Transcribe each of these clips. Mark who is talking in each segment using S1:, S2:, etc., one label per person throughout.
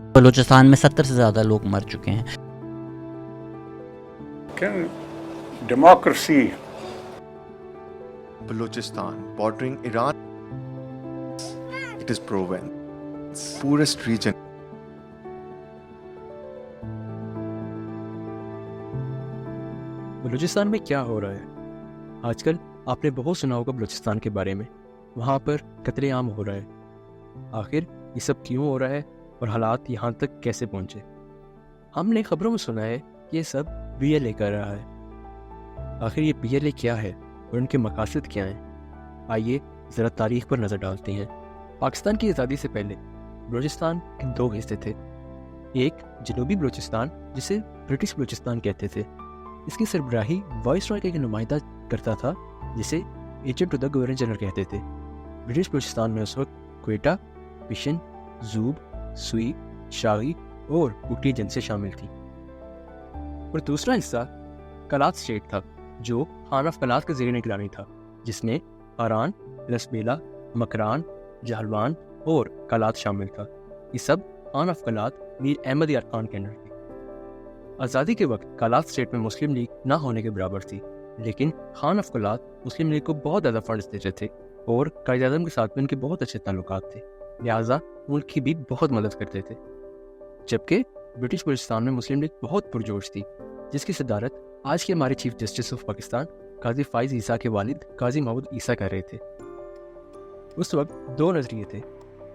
S1: بلوچستان میں 70 سے زیادہ لوگ مر چکے ہیں.
S2: Democracy
S3: Balochistan bordering Iran, it is proven poorest region.
S4: Balochistan میں کیا ہو رہا ہے؟ آج کل آپ نے بہت سنا ہوگا بلوچستان کے بارے میں. وہاں پر قتل عام ہو رہا ہے. آخر یہ سب کیوں ہو رہا ہے اور حالات یہاں تک کیسے پہنچے؟ ہم نے خبروں میں سنا ہے کہ یہ سب بی ایل اے کر رہا ہے. آخر یہ بی ایل اے کیا ہے اور ان کے مقاصد کیا ہیں؟ آئیے ذرا تاریخ پر نظر ڈالتے ہیں. پاکستان کی آزادی سے پہلے بلوچستان کے 2 حصے تھے. ایک جنوبی بلوچستان جسے برٹش بلوچستان کہتے تھے. اس کی سربراہی وائس رائے کا ایک نمائندہ کرتا تھا جسے agent to the governor general کہتے تھے. برٹش بلوچستان میں اس وقت کوئٹہ، پشن، زوب، سوئی، شاغی اور کوٹی ایجنسی شامل تھی. اور دوسرا حصہ کلات اسٹیٹ تھا جو خان آف کلات کے زیر نگرانی تھا، جس میں آران، لسبیلا، مکران، جہلوان اور کلات شامل تھا. یہ سب خان آف کلات میر احمد یار خان کے انڈر تھی. آزادی کے وقت کلات اسٹیٹ میں مسلم لیگ نہ ہونے کے برابر تھی، لیکن Khan of Kalat Muslim league کو بہت زیادہ فنڈز دیتے تھے اور قائد اعظم کے ساتھ بھی ان کے بہت اچھے تعلقات تھے، لہٰذا ملک کی بھی بہت مدد کرتے تھے. جبکہ برٹش بلوچستان میں مسلم لیگ بہت پرجوش تھی، جس کی صدارت آج کے ہمارے چیف جسٹس آف پاکستان قاضی فائز عیسیٰ کے والد قاضی محمود عیسیٰ کر رہے تھے. اس وقت 2 نظریے تھے.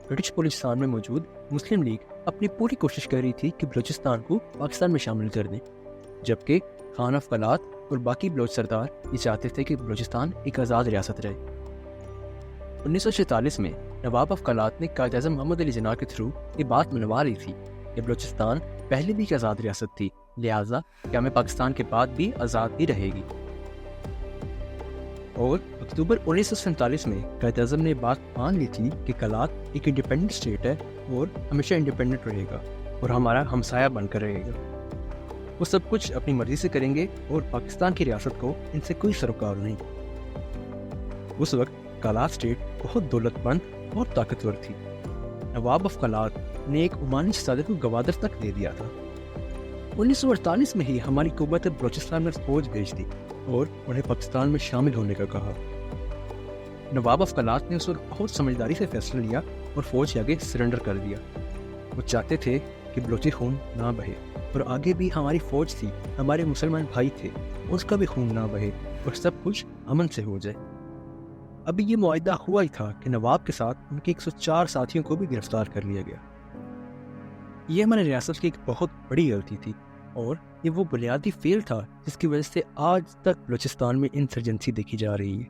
S4: برٹش بلوچستان میں موجود مسلم لیگ اپنی پوری کوشش کر رہی تھی کہ بلوچستان کو پاکستان میں شامل کر دیں، جبکہ خان آف کلات اور باقی بلوچ سردار یہ چاہتے تھے کہ بلوچستان ایک آزاد ریاست رہے. 1946 میں نواب آف کلات نے قائد اعظم محمد علی جناح کے تھرو یہ بات منوا لی تھی کہ بلوچستان پہلے بھی ایک آزاد ریاست تھی، لہٰذا کہ ہمیں پاکستان کے بعد بھی آزاد ہی رہے گی. اور اکتوبر 1947 میں قائد اعظم نے بات مان لی تھی کہ کلات ایک انڈیپینڈنٹ اسٹیٹ ہے اور ہمیشہ انڈیپینڈنٹ رہے گا اور ہمارا ہمسایہ بن کر رہے گا. وہ سب کچھ اپنی مرضی سے کریں گے اور پاکستان کی ریاست کو ان سے کوئی سروکار نہیں. اس وقت کلات اسٹیٹ بہت دولت مند اور طاقتور تھی. نواب آف کلات نے ایک عمانی شہزادے کو گوادر تک دے دیا تھا. 1948 میں ہی ہماری حکومت نے بلوچستان میں فوج بھیج دی اور انہیں پاکستان میں شامل ہونے کا کہا. نواب آف کلات نے اس وقت بہت سمجھداری سے فیصلہ لیا اور فوج کے آگے سرنڈر کر دیا. وہ چاہتے تھے کہ بلوچی خون نہ بہے اور آگے بھی ہماری فوج تھی، ہمارے مسلمان بھائی تھے، اس کا بھی خون نہ بہے اور سب کچھ امن سے ہو جائے. ابھی یہ معاہدہ ہوا ہی تھا کہ نواب کے ساتھ ان کے 104 ساتھیوں کو بھی گرفتار کر لیا گیا. یہ ہماری ریاست کی ایک بہت بڑی غلطی تھی اور یہ وہ بنیادی فیل تھا جس کی وجہ سے آج تک بلوچستان میں انسرجنسی دیکھی جا رہی ہے.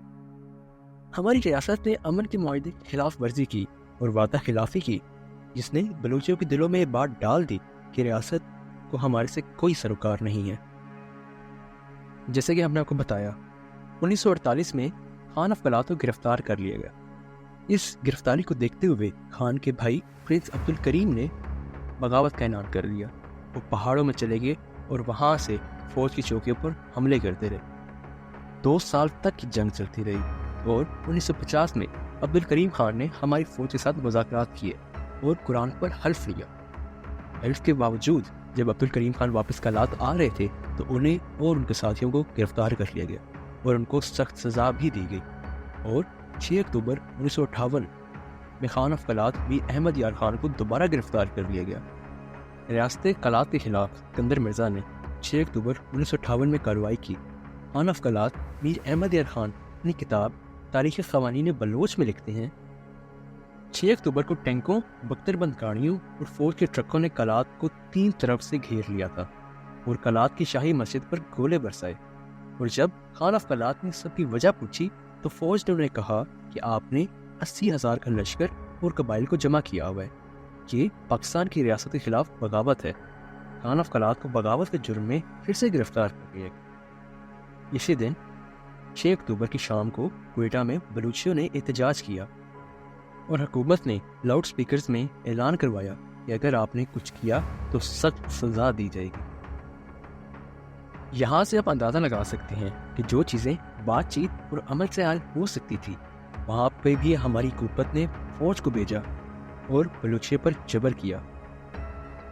S4: ہماری ریاست نے امن کے معاہدے کی خلاف ورزی کی اور وعدہ خلافی کی، جس نے بلوچیوں کے دلوں میں یہ بات ڈال دی کہ ریاست کو ہمارے سے کوئی سروکار نہیں ہے. جیسے کہ ہم نے آپ کو بتایا 1948 میں خان آف کلات کو گرفتار کر لیا گیا. اس گرفتاری کو دیکھتے ہوئے خان کے بھائی پرنس عبد الکریم نے بغاوت کا اعلان کر دیا. وہ پہاڑوں میں چلے گئے اور وہاں سے فوج کی چوکیوں پر حملے کرتے رہے. 2 سال تک کی جنگ چلتی رہی اور 1950 میں عبد الکریم خان نے ہماری فوج کے ساتھ مذاکرات کیے اور قرآن پر حلف لیا. حلف کے باوجود جب عبد الکریم خان واپس کلات آ رہے تھے تو انہیں اور ان کے ساتھیوں کو گرفتار کر لیا گیا اور ان کو سخت سزا بھی دی گئی. اور 6 اکتوبر 1958 میں خان آف کلات میر احمد یار خان کو دوبارہ گرفتار کر لیا گیا. ریاست کلات کے خلاف اسکندر مرزا نے 6 اکتوبر 1958 میں کارروائی کی. خان آف کلات میر احمد یار خان اپنی کتاب تاریخ قوانین بلوچ میں لکھتے ہیں 6 اکتوبر کو ٹینکوں، بختر بند گاڑیوں اور فوج کے ٹرکوں نے کلات کو 3 طرف سے گھیر لیا تھا اور کلات کی شاہی مسجد پر گولے برسائے. اور جب خان آف کلات نے سب کی وجہ پوچھی تو فوج نے انہیں کہا کہ آپ نے 80,000 کا لشکر اور قبائل کو جمع کیا ہوا ہے، یہ پاکستان کی ریاست کے خلاف بغاوت ہے. خان آف کلات کو بغاوت کے جرم میں پھر سے گرفتار کر لیا گیا. اسی دن 6 اکتوبر کی شام کو کوئٹہ میں بلوچیوں نے احتجاج کیا اور حکومت نے لاؤڈ سپیکرز میں اعلان کروایا کہ اگر آپ نے کچھ کیا تو سخت سزا دی جائے گی. یہاں سے آپ اندازہ لگا سکتے ہیں کہ جو چیزیں بات چیت اور عمل سے حل ہو سکتی تھی وہاں پہ بھی ہماری حکومت نے فوج کو بھیجا اور بلوچیوں پر جبر کیا.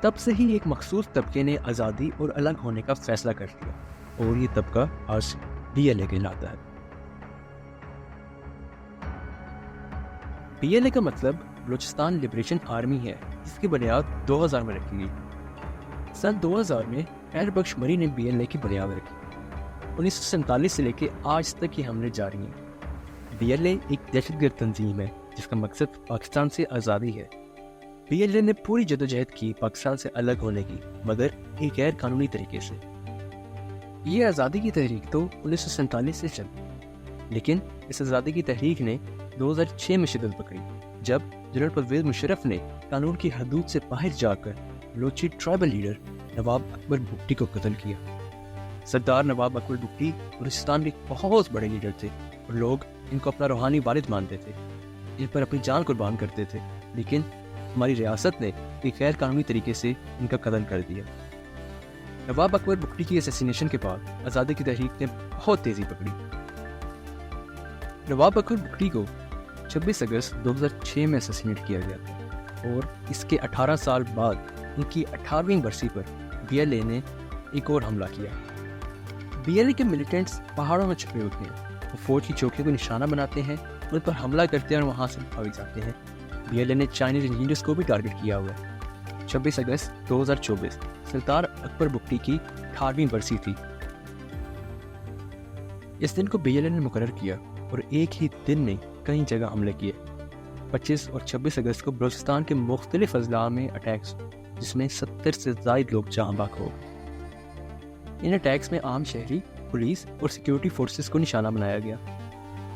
S4: تب سے ہی ایک مخصوص طبقے نے آزادی اور الگ ہونے کا فیصلہ کر لیا اور یہ طبقہ آج PLA کہلاتا ہے۔ PLA کا مطلب بلوچستان لبریشن آرمی ہے، جس کی بنیاد 2000 میں رکھی گئی۔ سن 2000 میں خیر بخش مری نے BLA کی بنیاد رکھی۔ 1947 سے لے کے آج تک یہ حملے جاری ہیں۔ BLA ایک دہشت گرد تنظیم ہے جس کا مقصد پاکستان سے آزادی ہے۔ PLA نے پوری جدوجہد کی پاکستان سے الگ ہونے کی، مگر ایک غیر قانونی طریقے سے۔ یہ آزادی کی تحریک تو 1947 سے چلی، لیکن اس آزادی کی تحریک نے 2006 میں شدت پکڑی جب جنرل پرویز مشرف نے قانون کی حدود سے باہر جا کر بلوچی ٹرائبل لیڈر نواب اکبر بگٹی کو قتل کیا۔ سردار نواب اکبر بگٹی بلوچستان کے ایک بہت بڑے لیڈر تھے اور لوگ ان کو اپنا روحانی والد مانتے تھے، ان پر اپنی جان قربان کرتے تھے، لیکن ہماری ریاست نے ایک غیر قانونی طریقے سے ان کا قتل کر دیا۔ نواب اکبر بگٹی کی اسیسینیشن کے بعد آزادی کی تحریک نے بہت تیزی پکڑی۔ نواب اکبر بگٹی کو 26 اگست 2006 میں اسیسینیٹ کیا گیا تھا اور اس کے 18 سال بعد ان کی 18ویں برسی پر BLA نے ایک اور حملہ کیا۔ BLA کے ملیٹنٹس پہاڑوں میں چھپے ہوتے ہیں، وہ فوج کی چوکیوں کو نشانہ بناتے ہیں، ان پر حملہ کرتے ہیں اور وہاں سے بھاگ جاتے ہیں۔ BLA نے چائنیز انجینئرز کو بھی ٹارگٹ کیا ہوا ہے۔ 26 اگست 2024 سردار اکبر بگٹی کی 18ویں برسی تھی۔ اس دن کو BLA نے مقرر کیا اور ایک ہی دن میں کئی جگہ حملے کیے۔ 25 اور 26 اگست کو بلوچستان کے مختلف اضلاع میں اٹیکس، جس میں 70 سے زائد لوگ جاں بحق ہو گئے۔ ان اٹیکس میں عام شہری، پولیس اور سیکیورٹی فورسز کو نشانہ بنایا گیا۔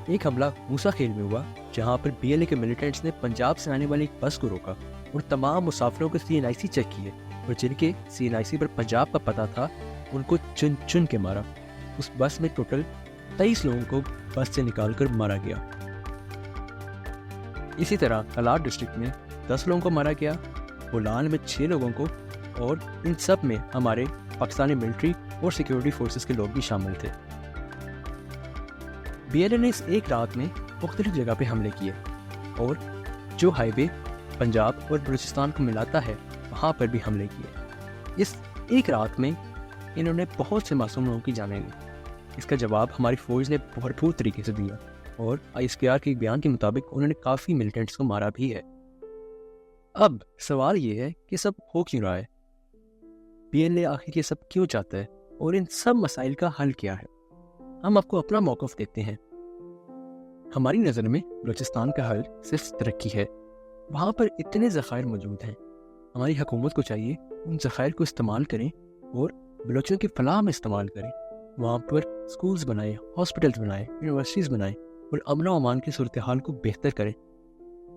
S4: ایک حملہ موسیٰ خیل میں ہوا جہاں پر BLA کے ملیٹنٹس نے پنجاب سے آنے والی ایک بس کو روکا اور تمام مسافروں کو CNIC چیک کیے اور جن کے CNIC پر پنجاب کا پتہ تھا ان کو چن چن کے مارا۔ اس بس میں ٹوٹل 23 لوگوں کو بس سے نکال کر مارا گیا۔ اسی طرح کلاٹ ڈسٹرکٹ میں 10 لوگوں کو مارا گیا، بولان میں 6 لوگوں کو، اور ان سب میں ہمارے پاکستانی ملٹری اور سیکیورٹی فورسز کے لوگ بھی شامل تھے۔ BLA نے اس ایک رات میں مختلف جگہ پہ حملے کیے اور جو ہائی وے پنجاب اور بلوچستان کو ملاتا ہے وہاں پر بھی حملے کیے۔ اس ایک رات میں انہوں نے بہت سے معصوم لوگوں کی جانیں لی۔ اس کا جواب ہماری فوج نے بھرپور طریقے سے دیا اور ISPR کے بیان کے مطابق انہوں نے کافی ملیٹنٹس کو مارا بھی ہے۔ اب سوال یہ ہے کہ سب ہو کیوں رہا ہے؟ BLA آخر یہ سب کیوں چاہتا ہے اور ان سب مسائل کا حل کیا ہے؟ ہم آپ کو اپنا موقف دیتے ہیں۔ ہماری نظر میں بلوچستان کا حل صرف ترقی ہے۔ وہاں پر اتنے ذخائر موجود ہیں، ہماری حکومت کو چاہیے ان ذخائر کو استعمال کریں اور بلوچوں کی فلاح میں استعمال کریں۔ وہاں پر سکولز بنائیں، ہاسپٹلز بنائیں، یونیورسٹیز بنائیں اور امن و امان کی صورتحال کو بہتر کریں۔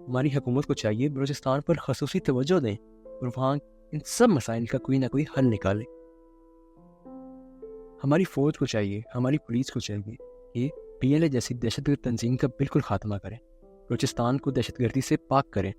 S4: ہماری حکومت کو چاہیے بلوچستان پر خصوصی توجہ دیں اور وہاں ان سب مسائل کا کوئی نہ کوئی حل نکالیں۔ ہماری فوج کو چاہیے، ہماری پولیس کو چاہیے کہ BLA جیسی دہشت گرد تنظیم کا بالکل خاتمہ کریں، بلوچستان کو دہشت گردی سے پاک کریں۔